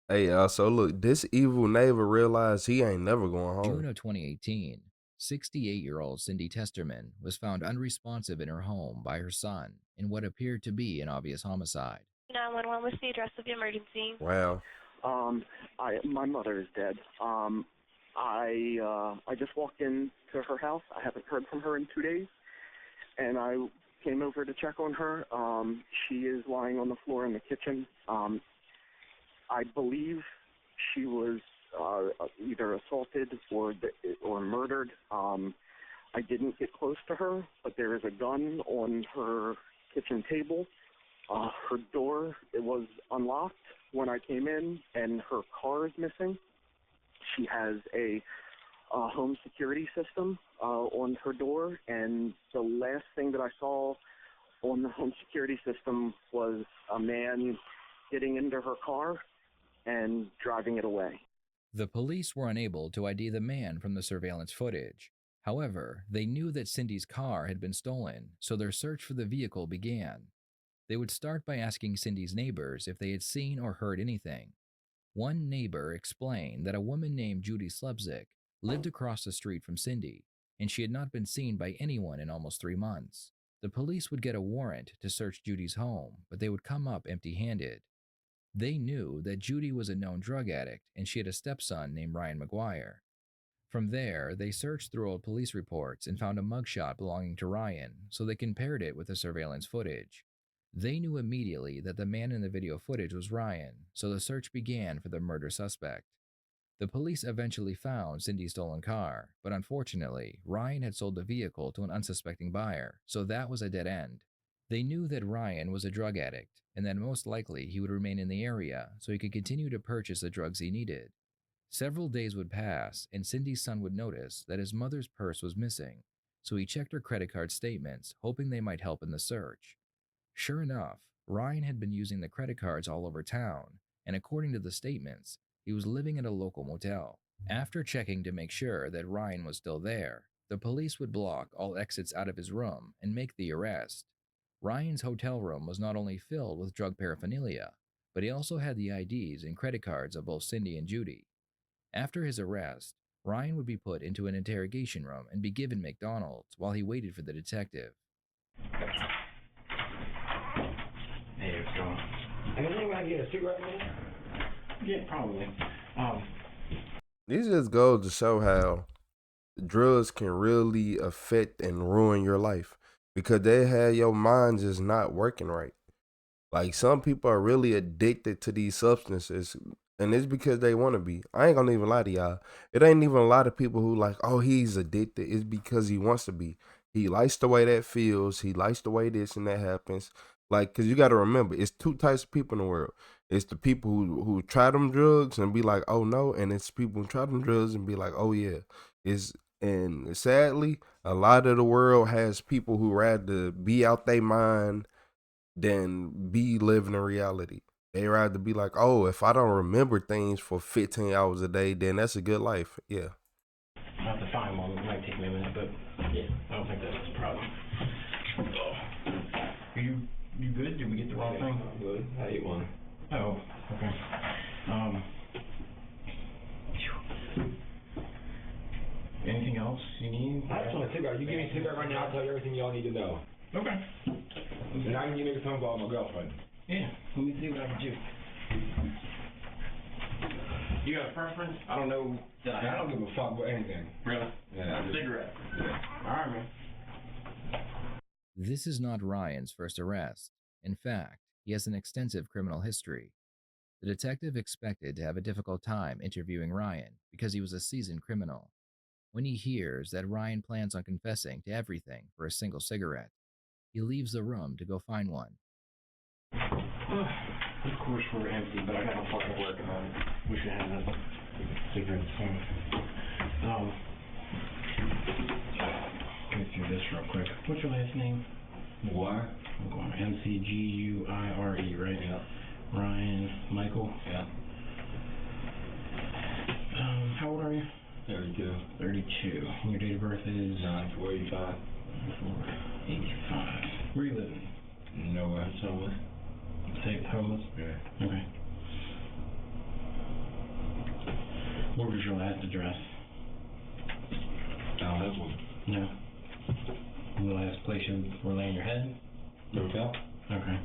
Hey, so look, this evil neighbor realized he ain't never going June home. of 2018, 68-year-old Cindy Testerman was found unresponsive in her home by her son in what appeared to be an obvious homicide. 911, what's the address of the emergency? Wow. Um, my mother is dead. I just walked into her house. I haven't heard from her in 2 days, and I came over to check on her. She is lying on the floor in the kitchen. I believe she was either assaulted or murdered. I didn't get close to her, but there is a gun on her kitchen table. Her door, it was unlocked when I came in, and her car is missing. She has a home security system on her door, and the last thing that I saw on the home security system was a man getting into her car and driving it away. The police were unable to ID the man from the surveillance footage. However, they knew that Cindy's car had been stolen, so their search for the vehicle began. They would start by asking Cindy's neighbors if they had seen or heard anything. One neighbor explained that a woman named Judy Slubzik lived across the street from Cindy, and she had not been seen by anyone in almost 3 months. The police would get a warrant to search Judy's home, but they would come up empty-handed. They knew that Judy was a known drug addict and she had a stepson named Ryan McGuire. From there, they searched through old police reports and found a mugshot belonging to Ryan, so they compared it with the surveillance footage. They knew immediately that the man in the video footage was Ryan, so the search began for the murder suspect. The police eventually found Cindy's stolen car, but unfortunately, Ryan had sold the vehicle to an unsuspecting buyer, so that was a dead end. They knew that Ryan was a drug addict, and that most likely he would remain in the area so he could continue to purchase the drugs he needed. Several days would pass, and Cindy's son would notice that his mother's purse was missing, so he checked her credit card statements, hoping they might help in the search. Sure enough, Ryan had been using the credit cards all over town, and according to the statements, he was living at a local motel. After checking to make sure that Ryan was still there, the police would block all exits out of his room and make the arrest. Ryan's hotel room was not only filled with drug paraphernalia, but he also had the IDs and credit cards of both Cindy and Judy. After his arrest, Ryan would be put into an interrogation room and be given McDonald's while he waited for the detective. Hey, what's going on? Anything I get a cigarette, man? Yeah, probably. Um, This just goes to show how drugs can really affect and ruin your life because they have your mind just not working right. Like some people are really addicted to these substances, and it's because they want to be. I ain't gonna even lie to y'all. It ain't even a lot of people who like, oh, he's addicted. It's because he wants to be. He likes the way that feels. He likes the way this and that happens. Like, cause you got to remember, it's two types of people in the world. It's the people who try them drugs and be like, oh no, and it's people who try them drugs and be like, oh yeah. It's and sadly, a lot of the world has people who rather be out their mind than be living in reality. They rather be like, oh, if I don't remember things for 15 hours a day, then that's a good life. Yeah. I'll have to find one. It might take me a minute, but yeah, I don't think that's a problem. Oh. You good? Did we get the wrong thing? I'm good. I ate one. Oh, okay. Um, anything else you need? I just want a cigarette. You give me a cigarette right now, I'll tell you everything y'all need to know. Okay. And now you make a phone call with my girlfriend. Yeah, let me see what I can do. You got a preference? I don't know. I don't give a fuck about anything. Really? Yeah. A cigarette. Yeah. All right, man. This is not Ryan's first arrest. In fact, he has an extensive criminal history. The detective expected to have a difficult time interviewing Ryan because he was a seasoned criminal. When he hears that Ryan plans on confessing to everything for a single cigarette, he leaves the room to go find one. Of course we're empty, but I got no fucking work on it. We should have a cigarette soon. Let me do this real quick. What's your last name? McGuire? McGuire. M-C-G-U-I-R-E, right? Yeah. Ryan Michael. Yeah. How old are you? 32. 32. And your date of birth is? 9/4/85. 85. Where are you living? Nowhere. Say homeless? Yeah. Okay. What was your last address? I don't have one. No. The last place you were laying your head? Motel? Okay.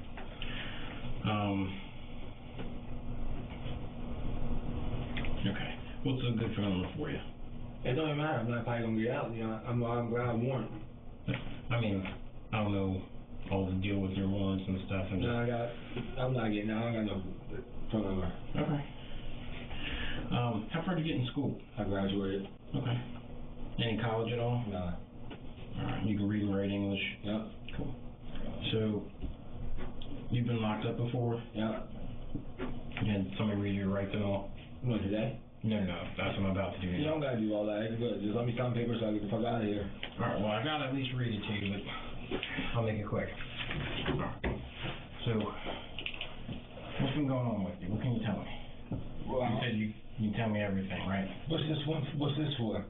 Okay. What's a good phone number for you? It don't even matter. I'm not probably gonna get out. You know, I'm glad I warned. I mean, I don't know all the deal with your warrants and stuff. And No, I'm not getting out. I got no phone number. Okay. How far did you get in school? I graduated. Okay. Any college at all? Nah. Alright, you can read and write English? Yeah. Cool. So, you've been locked up before? Yeah. You had somebody read your rights and all? What, today? No, that's what I'm about to do. You don't gotta do all that. It's good. Just let me sign papers so I get the fuck out of here. Alright, well, I gotta at least read it to you, but I'll make it quick. Alright. So, what's been going on with you? What can you tell me? Well, You said you can tell me everything, right? What's this one? What's this for?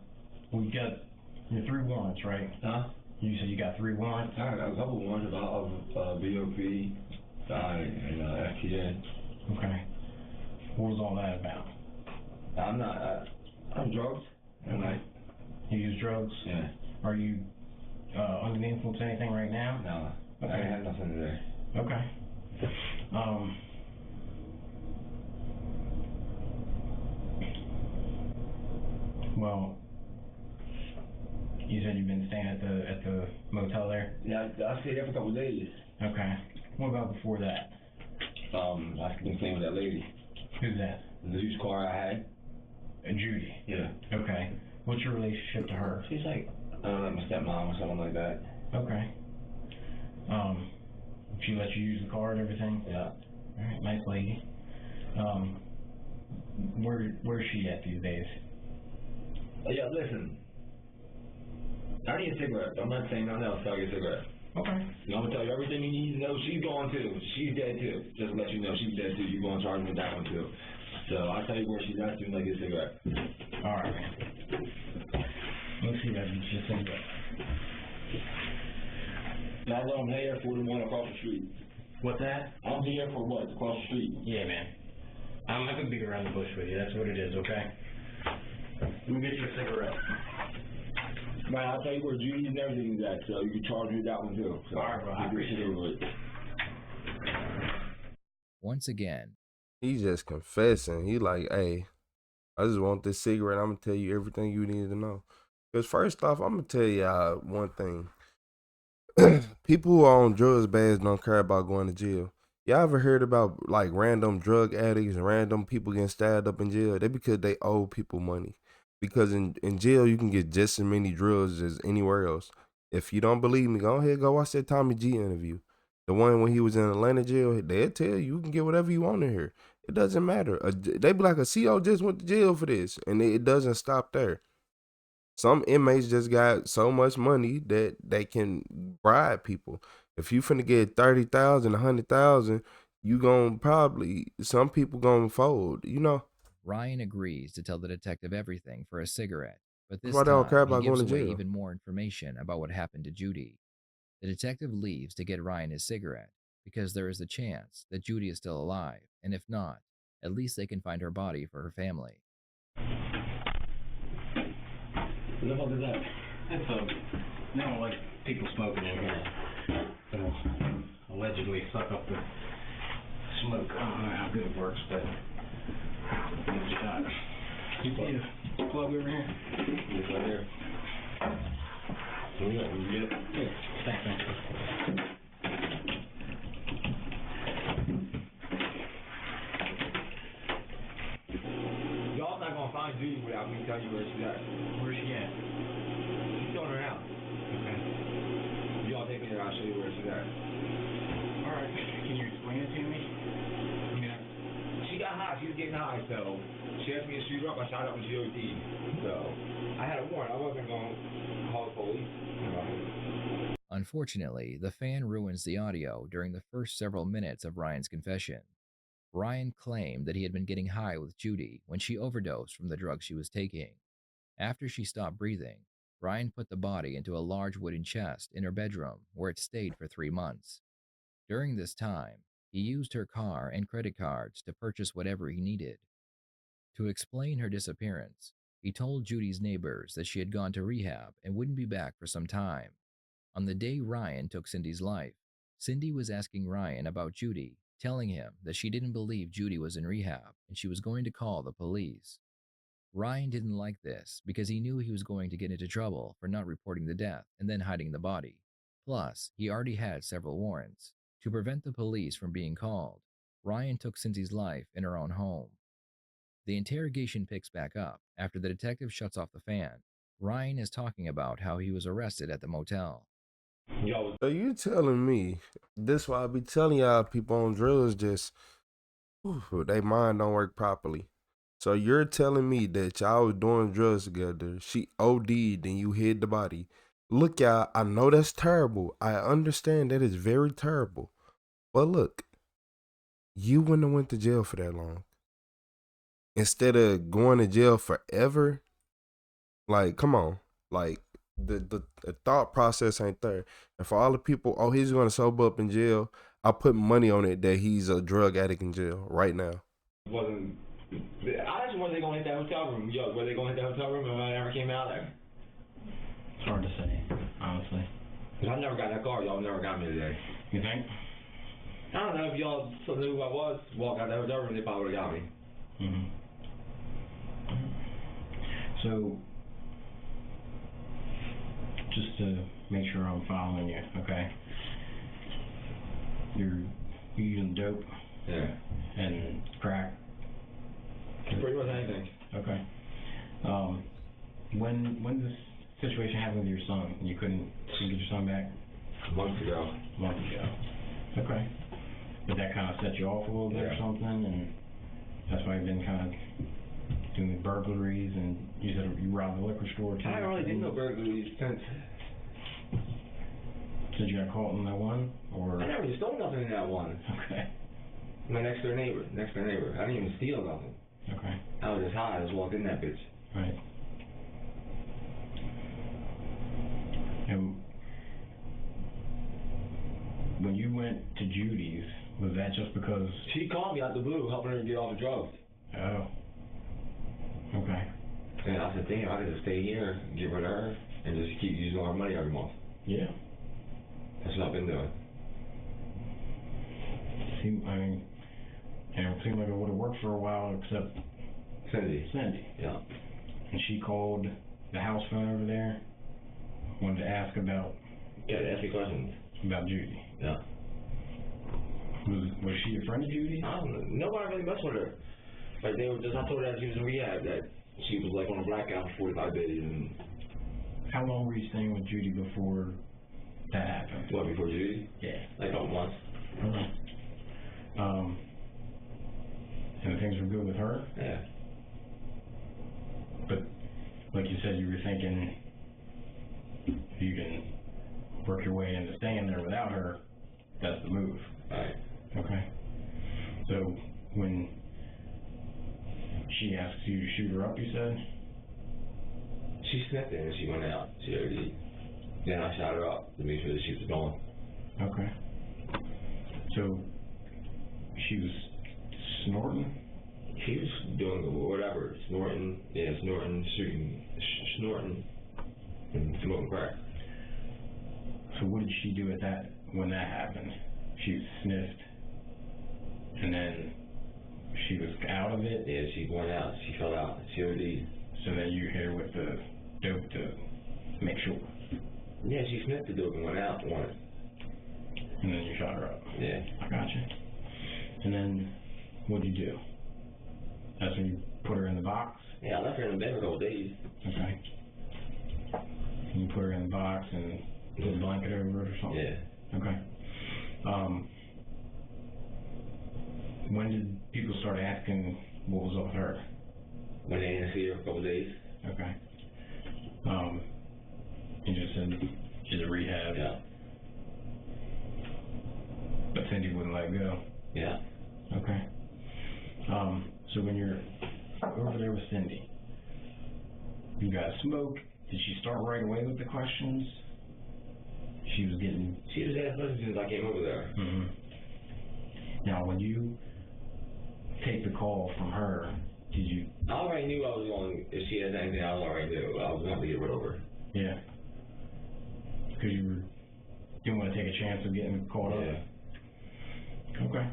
We got your 3 warrants, right? Huh? You said you got 3 warrants? I got a couple of ones about BOP, and FTA. Okay. What was all that about? I'm not. I'm drugs. And You use drugs? yeah. Are you under the influence of anything right now? No. I ain't had nothing today. Okay. Well, you said you've been staying at the motel there? Yeah, I stayed there for a couple of days. Okay. What about before that? I been staying with that lady. Who's that? The used car I had. Judy. Yeah. Okay. What's your relationship to her? She's like my stepmom or something like that. Okay. She let you use the car and everything? Yeah. Alright, nice lady. Where's she at these days? Yeah, listen. I need a cigarette. I'm not saying nothing else, so I get a cigarette. Okay. You know, I'm gonna tell you everything you need to know. She's gone too. She's dead too. Just to let you know, she's dead too. You're gonna charge me with that one too. So I'll tell you where she's at as soon as I get a cigarette. Alright, man. Let's see if I can get you a cigarette. Now I'm here for the one across the street. What's that? I'm here for what? Across the street. Yeah, man. I'm not gonna beat around the bush with you. That's what it is, okay? Let me get you a cigarette. Man, I'll tell you where Judy and everything is at, so you can charge me with that one too. So All right, bro. I appreciate it. Once again, He just confessing. He like, hey, I just want this cigarette. I'm gonna tell you everything you need to know. Because first off, I'm gonna tell y'all one thing. People who are on drugs bads don't care about going to jail. Y'all ever heard about like random drug addicts and random people getting stabbed up in jail? They because they owe people money. Because in jail you can get just as many drugs as anywhere else. If you don't believe me, go ahead, go watch that Tommy G interview. The one when he was in Atlanta jail, they'll tell you can get whatever you want in here. It doesn't matter. They be like, a CO just went to jail for this. And it doesn't stop there. Some inmates just got so much money that they can bribe people. If you finna get 30,000, 100,000, you gon' probably, some people gonna fold, you know? Ryan agrees to tell the detective everything for a cigarette, but this That's why they don't care time about he gives going to away jail. even more information about what happened to Judy. The detective leaves to get Ryan his cigarette because there is a chance that Judy is still alive, and if not, at least they can find her body for her family. What the fuck is that? That's they don't like people smoking in here. They'll allegedly suck up the smoke. I don't know how good it works, but give it a shot. You see a plug over here? It's right here. Yeah, you get it? Yeah. Thanks, man. Y'all not gonna find Judy without me telling you where she's at. Where's she at? She's still in her house. Okay. Y'all take me there, I'll show you where she's at. Alright. Can you explain it to me? I mean, She got high, she was getting high, so she asked me to shoot her up, I shot up with GOD. So I had a warrant, I wasn't gonna call the police. Unfortunately, the fan ruins the audio during the first several minutes of Ryan's confession. Ryan claimed that he had been getting high with Judy when she overdosed from the drugs she was taking. After she stopped breathing, Ryan put the body into a large wooden chest in her bedroom where it stayed for 3 months. During this time, he used her car and credit cards to purchase whatever he needed. To explain her disappearance, he told Judy's neighbors that she had gone to rehab and wouldn't be back for some time. On the day Ryan took Cindy's life, Cindy was asking Ryan about Judy, telling him that she didn't believe Judy was in rehab and she was going to call the police. Ryan didn't like this because he knew he was going to get into trouble for not reporting the death and then hiding the body. Plus, he already had several warrants. To prevent the police from being called, Ryan took Cindy's life in her own home. The interrogation picks back up after the detective shuts off the fan. Ryan is talking about how he was arrested at the motel. Yo, So you telling me this why I be telling y'all people on drugs just they mind don't work properly. So you're telling me that y'all was doing drugs together. She OD'd and you hid the body. Look, y'all, I know that's terrible. I understand that is very terrible. But look, you wouldn't have went to jail for that long. Instead of going to jail forever, like, come on. Like, the thought process ain't there. And for all the people, oh, he's going to sober up in jail, I put money on it that he's a drug addict in jail right now. wasn't. I just wonder they gonna hit that hotel room. Yo, were they gonna hit that hotel room if I never came out there? It's hard to say, honestly. Cause I never got that car. Y'all never got me today. You think? I don't know if y'all knew who I was. Walk out that hotel room, they probably would've got me. Mm-hmm. So, just to make sure I'm following you, okay? You're using dope Yeah. and crack. Pretty much anything. Okay. When this situation happened with your son, you couldn't get your son back? Months ago. A month ago. Okay. But that kind of set you off a little bit or Yeah. something, and that's why you've been kind of doing burglaries, and you said you robbed the liquor store too. I don't really do no burglaries since. Since you got caught in that one, or? I never even stole nothing in that one. Okay. My next door neighbor. I didn't even steal nothing. Okay. I was just high. I just walked in that bitch. Right. And when you went to Judy's, was that just because? She called me out the blue, helping her get off the drugs. Oh. Okay. And I said, damn, I could just stay here, get rid of her, and just keep using all her money every month. Yeah. That's what I've been doing. It seemed like it would have worked for a while, except Cindy. Yeah. And she called the house phone over there, wanted to ask about Yeah, ask me questions. about Judy. Yeah. Was she a friend of Judy? I don't know. Nobody really messed with her. Like, they were just, I told her that she was in rehab, that she was like on a blackout for 45 days, and How long were you staying with Judy before that happened? what, before Judy? Yeah. Like a couple months. Okay. And things were good with her, Yeah. but like you said, you were thinking if you can work your way into staying there without her, that's the move. Right. Okay. So when she asked you to shoot her up, you said? She sniffed it and she went out. She already. Then I shot her up to make sure that she was gone. Okay. So she was snorting? She was doing whatever, snorting, shooting, snorting, and smoking crack. So what did she do when that happened? She sniffed, and then she was out of it? Yeah, she went out. She fell out. She OD'd. So then you hit her with the dope to make sure. Yeah, she sniffed the dope and went out once. And then you shot her up. Yeah. I gotcha. And then what'd you do? That's when you put her in the box? Yeah, I left her in the bed for a couple days. Okay. And you put her in the box and put a blanket over it or something? Yeah. Okay. When did people start asking what was up with her? When they didn't see her for a couple days. Okay. You just said she's a rehab. Yeah. But Cindy wouldn't let go. Yeah. Okay. So when you're over there with Cindy, you guys smoke. Did she start right away with the questions? She was asking questions since I came over there. Mm-hmm. Now, when you take the call from her Did you? I already knew I was going, if she has anything, I already knew I was going to get rid of her. Yeah. Because you didn't want to take a chance of getting caught up? Yeah. Okay.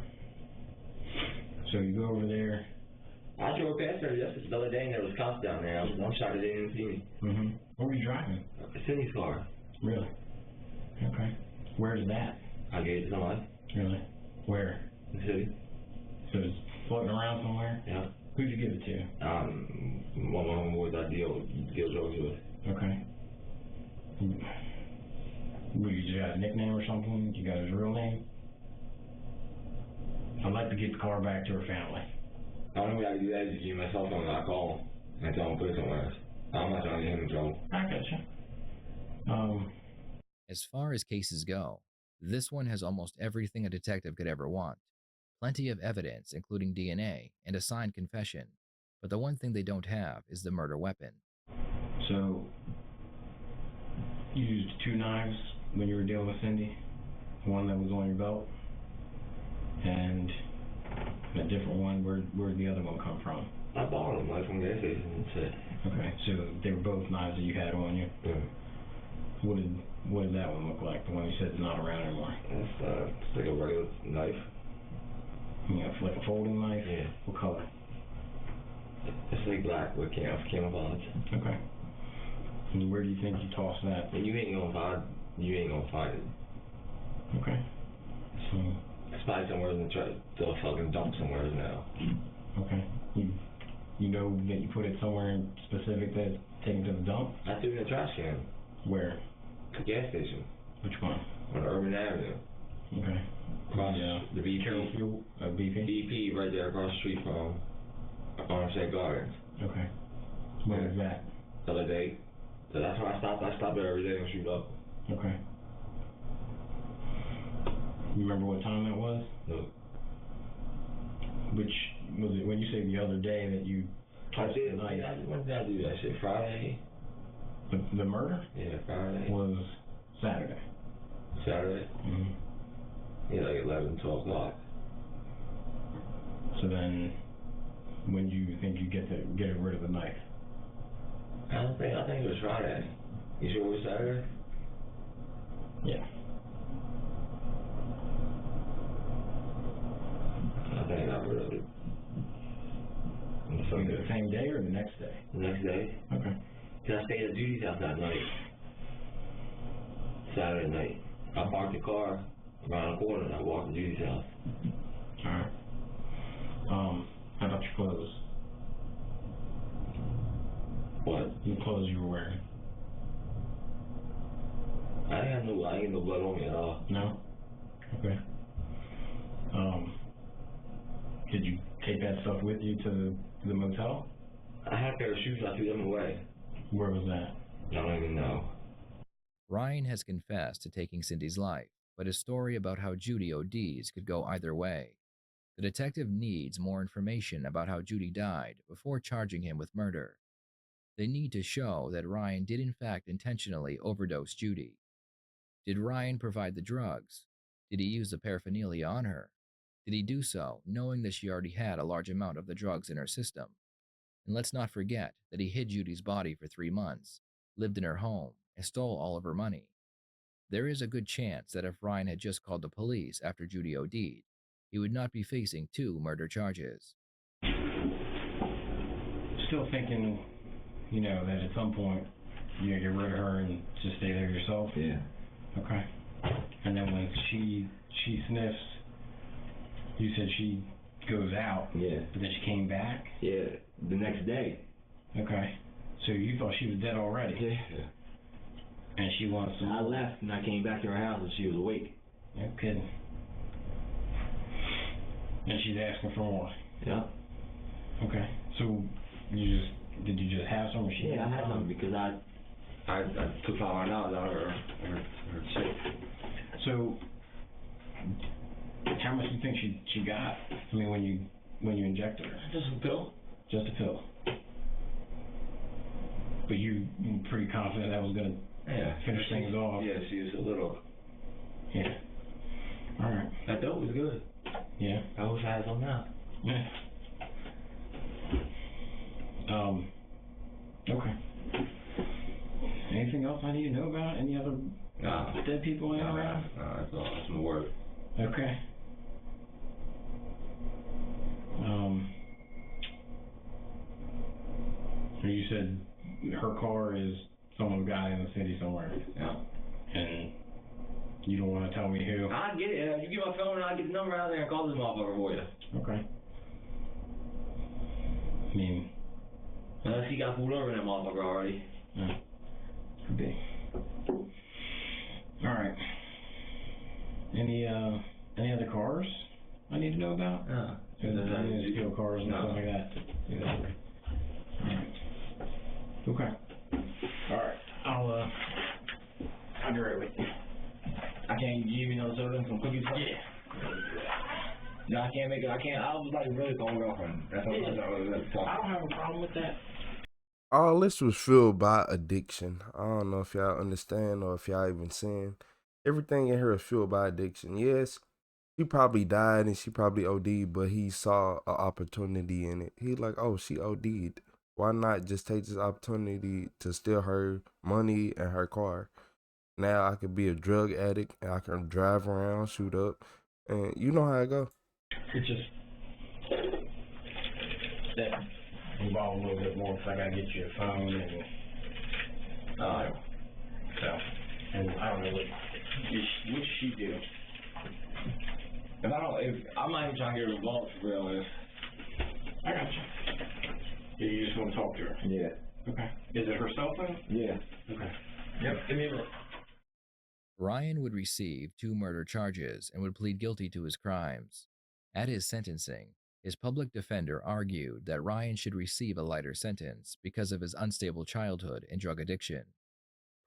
So you go over there. I drove past her just the other day and there was cops down there. I'm shocked they didn't even see me. Mm-hmm. What were you driving? Cindy's car. Really? Okay. Where's that? I gave it to somebody. Really? Where? In the city. So it's floating around somewhere? Yeah. Who'd you give it to? One of my homeboys I deal drugs with. Okay. What, you just got a nickname or something? You got his real name? I'd like to get the car back to her family. The only way I can do that is to give my cell phone and I call him and tell him to put it somewhere else. I'm not trying to get him in trouble. I gotcha. As far as cases go, this one has almost everything a detective could ever want. Plenty of evidence, including DNA and a signed confession, but the one thing they don't have is the murder weapon. So, you used 2 knives when you were dealing with Cindy? One that was on your belt? And a different one, where'd the other one come from? I bought them like from the gas station and shit. Okay, so they were both knives that you had on you? Yeah. What did that one look like? The one you said is not around anymore? It's like a regular knife. Yeah, it's like a folding knife? Yeah. What color? It's like black with camouflage. Okay. And where do you think you tossed that? And you ain't gonna find it. Okay. So. It's probably somewhere in the fucking dump somewhere now. Okay. You know that you put it somewhere specific that's taken to the dump? I threw it in the trash can. Where? The gas station. Which one? On Urban Avenue. Okay. Across the BP. Carroll Fuel? BP? BP right there across the street from Farmstead Gardens. Okay. When was that? The other day. So that's where I stopped. I stop there every day and shoot up. Okay. You remember what time that was? No. Which was it? When you say the other day that you tossed the knife? When did I do that shit? Friday? The murder? Yeah, Friday. Was Saturday. Saturday? Mm-hmm. Yeah, like 11, 12 o'clock. So then, when do you think you get rid of the knife? I think it was Friday. You sure it was Saturday? Yeah. I think I got rid of it. The same day or the next day? The next day. Okay. Because I stayed at Judy's house that night. Saturday night. I parked the car around the corner and I walked to Judy's house. Alright. How about your clothes? What? The clothes you were wearing? I ain't no blood on me at all. No? Okay. Did you take that stuff with you to the motel? I had a pair of shoes, I threw them away. Where was that? I don't even know. Ryan has confessed to taking Cindy's life, but his story about how Judy ODs could go either way. The detective needs more information about how Judy died before charging him with murder. They need to show that Ryan did in fact intentionally overdose Judy. Did Ryan provide the drugs? Did he use the paraphernalia on her? Did he do so knowing that she already had a large amount of the drugs in her system? And let's not forget that he hid Judy's body for 3 months, lived in her home, and stole all of her money. There is a good chance that if Ryan had just called the police after Judy OD'd, he would not be facing 2 murder charges. Still thinking, that at some point you get rid of her and just stay there yourself? Yeah. Okay. And then when she sniffs, you said she goes out. Yeah. But then she came back? Yeah, the next day. Okay. So you thought she was dead already? Yeah. And she wants some... I left and I came back to her house and she was awake. No kidding. And she's asking for more? Yeah. Okay. So did you just have some? Or she I had some because I took $500 out of her shit. So how much do you think she got? I mean, when you injected her? Just a pill. Just a pill. But you pretty confident that was gonna finish things off? Yeah, she was a little. Yeah. All right. That dope was good. Yeah. I wish I had some now. Yeah. you know about? Any other dead people in around? That's all. That's my word. Okay. So you said her car is some guy in the city somewhere. Yeah. And you don't want to tell me who? I get it. You get my phone and I'll get the number out there and call this motherfucker for you. Okay. I mean, Unless he got pulled over in that motherfucker already. yeah. Could be. Alright. Any other cars I need to know about? No. Any steal cars and stuff like that? Yeah. Okay. Alright. I'll be right with you. I can't give you no soda and some cookies. Yeah. No, I can't make it. I can't. I was like really call my girlfriend. That's what I don't have a problem with that. All this was fueled by addiction. I don't know if y'all understand or if y'all even seen. Everything in her is fueled by addiction. Yes, she probably died and she probably OD'd, but he saw an opportunity in it. He like, oh, she OD'd. Why not just take this opportunity to steal her money and her car? Now I could be a drug addict and I can drive around, shoot up, and you know how it go. It's just that involve a little bit more because I gotta get you a phone and so, and I don't know what she do. I'm not even trying to get her involved for real. I got you. You just want to talk to her? Yeah. Okay. Is it her cell phone? Yeah. Okay. Yep. Give me a look. Ryan would receive 2 murder charges and would plead guilty to his crimes. At his sentencing, his public defender argued that Ryan should receive a lighter sentence because of his unstable childhood and drug addiction.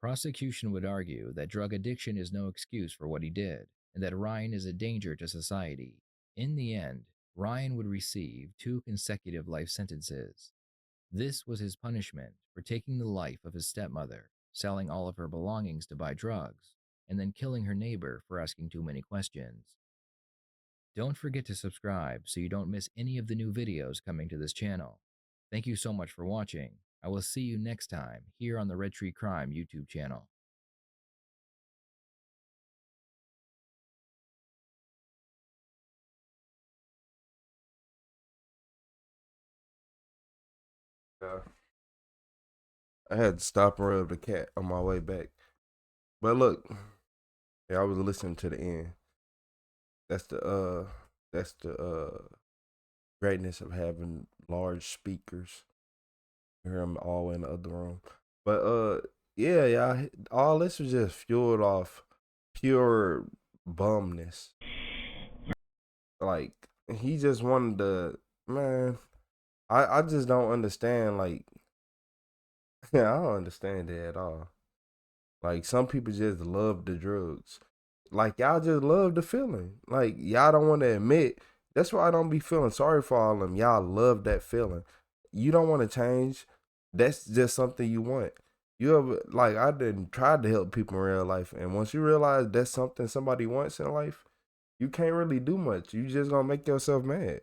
Prosecution would argue that drug addiction is no excuse for what he did, and that Ryan is a danger to society. In the end, Ryan would receive 2 consecutive life sentences. This was his punishment for taking the life of his stepmother, selling all of her belongings to buy drugs, and then killing her neighbor for asking too many questions. Don't forget to subscribe so you don't miss any of the new videos coming to this channel. Thank you so much for watching. I will see you next time here on the Red Tree Crime YouTube channel. I had to stop and rub the cat on my way back. But look, yeah, I was listening to the end. That's the greatness of having large speakers. You hear them all in the other room. But yeah, all this was just fueled off pure bumness. Like he just wanted to, man. I just don't understand. Like, yeah, I don't understand it at all. Like some people just love the drugs. Like y'all just love the feeling. Like y'all don't want to admit. That's why I don't be feeling sorry for all of them. Y'all love that feeling. You don't want to change. That's just something you want. You ever like I didn't try to help people in real life, and once you realize that's something somebody wants in life, you can't really do much. You just gonna make yourself mad.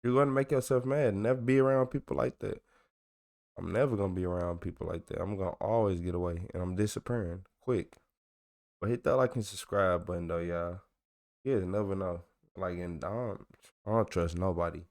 You're gonna make yourself mad and never be around people like that. I'm never gonna be around people like that. I'm gonna always get away, and I'm disappearing quick. But hit that like and subscribe button though, y'all. You never know. Like, and I don't trust nobody.